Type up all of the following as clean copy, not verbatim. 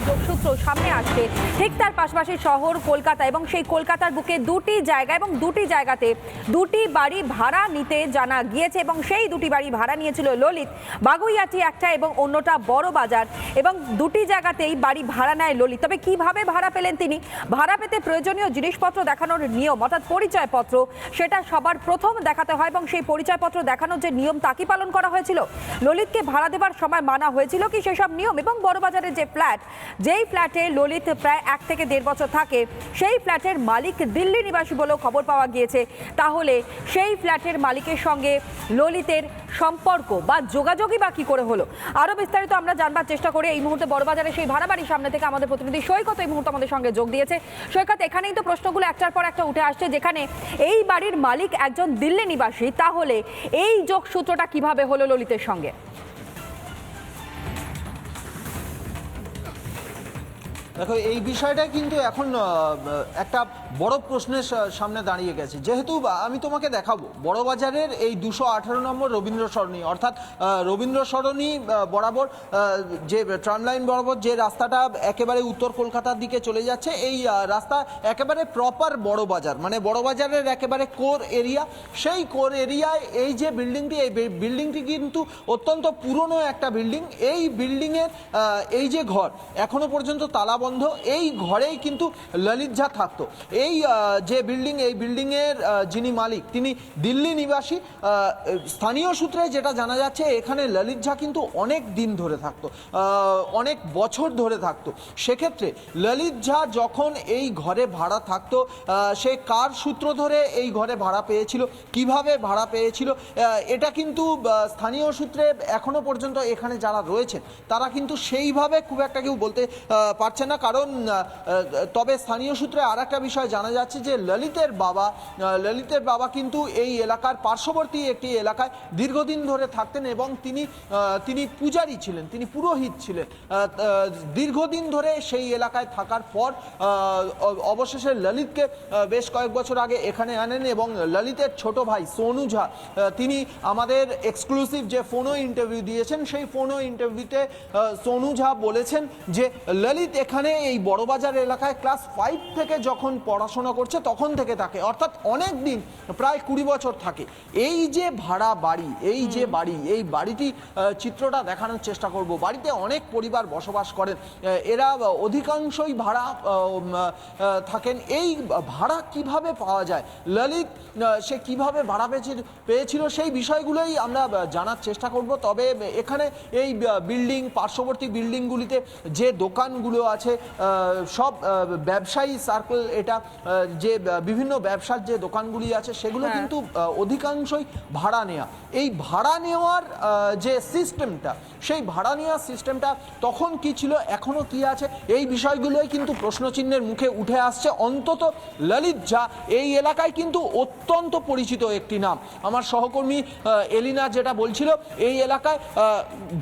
যোগসূত্র সামনে আসছে, ঠিক তার পাশাপাশি শহর কলকাতা এবং সেই কলকাতার বুকে দুটি জায়গা এবং দুটি জায়গাতে দুটি বাড়ি ভাড়া নিতে জানা গিয়েছে এবং সেই দুটি বাড়ি ভাড়া নিয়েছিল ললিত। বাগুইআটি একটা এবং অন্যটা বড় বাজার, এবং দুটি জায়গাতেই বাড়ি ভাড়া নেয় ললিত। তবে কিভাবে ভাড়া পেলেন তিনি? ভাড়া পেতে প্রয়োজনীয় জিনিসপত্র দেখানোর নিয়ম অর্থাৎ পরিচয়পত্র, সেটা সবার প্রথম দেখাতে হয় এবং সেই পরিচয়পত্র দেখানোর যে নিয়ম তা কি পালন করা হয়েছিল? ললিতকে ভাড়া দেবার সময় মানা হয়েছিল কি সেসব নিয়ম? এবং বড়বাজারের যে ফ্ল্যাট, যেই ফ্ল্যাটে ললিত প্রায় 1 থেকে 1.5 বছর থাকে, সেই ফ্ল্যাটের মালিক দিল্লি নিবাসী বলেও খবর পাওয়া গিয়েছে। তাহলে সেই ফ্ল্যাটের মালিকের সঙ্গে ললিতের সম্পর্ক বা যোগাযোগই বা কি করে হলো? আরও বিস্তারিত আমরা জানবার চেষ্টা করি। এই মুহূর্তে বড়বাজারে সেই ভাড়া বাড়ির সামনে থেকে আমাদের প্রতিনিধি সৈকত এই মুহূর্তে আমাদের সঙ্গে যোগ দিয়েছে। সৈকত, এখানেই তো প্রশ্নগুলো একটার পর একটা উঠে আসছে, যেখানে এই বাড়ির মালিক একজন দিল্লি নিবাসী, তাহলে এই যোগসূত্রটা কিভাবে হলো ললিতের সঙ্গে? দেখো, এই বিষয়টা কিন্তু এখন একটা বড় প্রশ্নের সামনে দাঁড়িয়ে গেছে। যেহেতু আমি তোমাকে দেখাবো বড়বাজারের এই 218 নম্বর রবীন্দ্র সরণি, অর্থাৎ রবীন্দ্র সরণি বরাবর যে ট্রাম লাইন বরাবর যে রাস্তাটা একেবারে উত্তর কলকাতার দিকে চলে যাচ্ছে, এই রাস্তা একেবারে প্রপার বড়বাজার, মানে বড়বাজারের একেবারে কোর এরিয়া। সেই কোর এরিয়ায় এই যে বিল্ডিংটি, এই বিল্ডিংটি কিন্তু অত্যন্ত পুরনো একটা বিল্ডিং। এই বিল্ডিংয়ের এই যে ঘর এখনো পর্যন্ত তালা বন্ধ, এই ঘরেই কিন্তু ললিত ঝা থাকতো। এই যে বিল্ডিং, এই বিল্ডিংয়ের যিনি মালিক তিনি দিল্লি নিবাসী। স্থানীয় সূত্রে যেটা জানা যাচ্ছে, এখানে ললিত ঝা কিন্তু অনেক দিন ধরে থাকতো, অনেক বছর ধরে থাকতো। সেক্ষেত্রে ললিত ঝা যখন এই ঘরে ভাড়া থাকতো, সে কার সূত্র ধরে এই ঘরে ভাড়া পেয়েছিল, কিভাবে ভাড়া পেয়েছিল, এটা কিন্তু স্থানীয় সূত্রে এখনো পর্যন্ত এখানে যারা রয়েছেন তারা কিন্তু সেইভাবে খুব একটা কেউ বলতে পারছে না। কারণ তবে স্থানীয় সূত্রে আর একটা বিষয় জানা যাচ্ছে যে ললিতের বাবা কিন্তু এই এলাকার পার্শ্ববর্তী একটি এলাকায় দীর্ঘদিন ধরে থাকতেন এবং তিনি পূজারী ছিলেন, তিনি পুরোহিত ছিলেন। দীর্ঘদিন ধরে সেই এলাকায় থাকার পর অবশেষে ললিতকে বেশ কয়েক বছর আগে এখানে আনেন এবং ললিতের ছোট ভাই সোনু ঝা, তিনি আমাদের এক্সক্লুসিভ যে ফোনো ইন্টারভিউ দিয়েছেন, সেই ফোনো ইন্টারভিউতে সোনু ঝা বলেছেন যে ললিত এখানে এই বড়বাজার এলাকায় ক্লাস 5 থেকে যখন পড়াশোনা করছে তখন থেকে থাকে, অর্থাৎ অনেক দিন, প্রায় 20 বছর থাকে। এই যে ভাড়া বাড়ি, এই যে বাড়ি, এই বাড়িটি চিত্রটা দেখানোর চেষ্টা করব। বাড়িতে অনেক পরিবার বসবাস করেন, এরা অধিকাংশই ভাড়া থাকেন। এই ভাড়া কিভাবে পাওয়া যায়, ললিত সে কিভাবে ভাড়া পেয়েছিল, সেই বিষয়গুলোই আমরা জানার চেষ্টা করব। তবে এখানে এই বিল্ডিং, পার্শ্ববর্তী বিল্ডিংগুলিতে যে দোকানগুলো আছে, সব ব্যবসায়ী সার্কেল, এটা যে বিভিন্ন ব্যবসার যে দোকানগুলি আছে সেগুলো কিন্তু অধিকাংশই ভাড়া নেওয়া। এই ভাড়া নেওয়ার যে সিস্টেমটা, সেই ভাড়া নেওয়ার সিস্টেমটা তখন কি ছিল, এখনো কি আছে, এই বিষয়গুলোই কিন্তু প্রশ্নচিহ্নের মুখে উঠে আসছে। অন্তত ললিত ঝা এই এলাকায় কিন্তু অত্যন্ত পরিচিত একটি নাম। আমার সহকর্মী এলিনা যেটা বলছিল, এই এলাকায়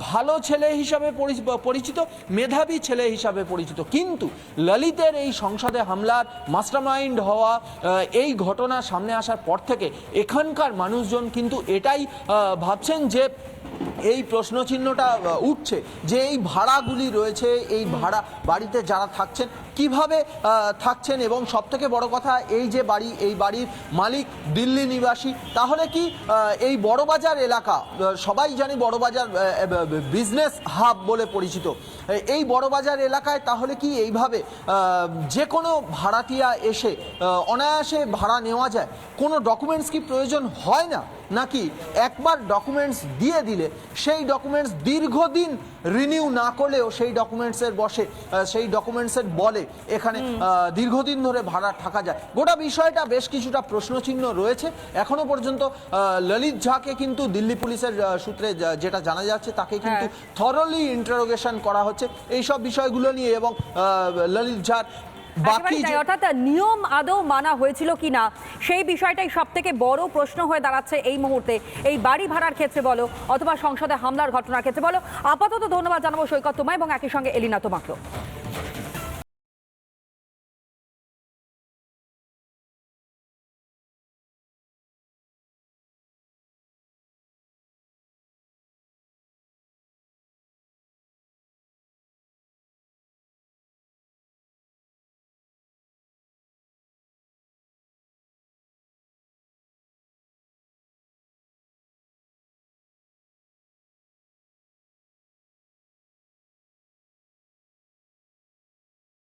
ভালো ছেলে হিসাবে পরিচিত, মেধাবী ছেলে হিসাবে পরিচিত। কিন্তু ললিতের এই সংসদে হামলার মাস্টারমাইন্ড হওয়া এই ঘটনা সামনে আসার পর থেকে এখানকার মানুষজন কিন্তু এটাই ভাবছেন যে এই প্রশ্নচিহ্নটা উঠছে যে এই ভাড়াগুলি রয়েছে, এই ভাড়া বাড়িতে যারা থাকছেন কিভাবে থাকছেন, এবং সবথেকে বড় কথা এই যে বাড়ি, এই বাড়ির মালিক দিল্লি নিবাসী। তাহলে কি এই বড়বাজার এলাকা, সবাই জানি বড়বাজার বিজনেস হাব বলে পরিচিত, এই বড়বাজার এলাকায় তাহলে কি এইভাবে যে কোনো ভাড়াটিয়া এসে অনায়াসে ভাড়া নেওয়া যায়? কোনো ডকুমেন্টস কি প্রয়োজন হয় না, নাকি একবার ডকুমেন্টস দিয়ে দিলে সেই ডকুমেন্টস দীর্ঘদিন রিনিউ না করলেও সেই ডকুমেন্টসের বলে এখানে দীর্ঘদিন ধরে ভাড়া থাকা যায়? গোটা বিষয়টা বেশ কিছুটা প্রশ্নচিহ্ন রয়েছে। এখনো পর্যন্ত ললিত ঝাকে কিন্তু দিল্লি পুলিশের সূত্রে যেটা জানা যাচ্ছে, তাকে কিন্তু থরলি ইন্টারোগেশন করা হচ্ছে এইসব বিষয়গুলো নিয়ে, এবং ললিত ঝার অর্থাৎ নিয়ম আদৌ মানা হয়েছিল কিনা সেই বিষয়টাই সব থেকে বড় প্রশ্ন হয়ে দাঁড়াচ্ছে এই মুহূর্তে, এই বাড়ি ভাড়ার ক্ষেত্রে বলো অথবা সংসদে হামলার ঘটনার ক্ষেত্রে বলো। আপাতত ধন্যবাদ জানাবো সৈকত তোমায় এবং একই সঙ্গে এলিনা তোমাকেও।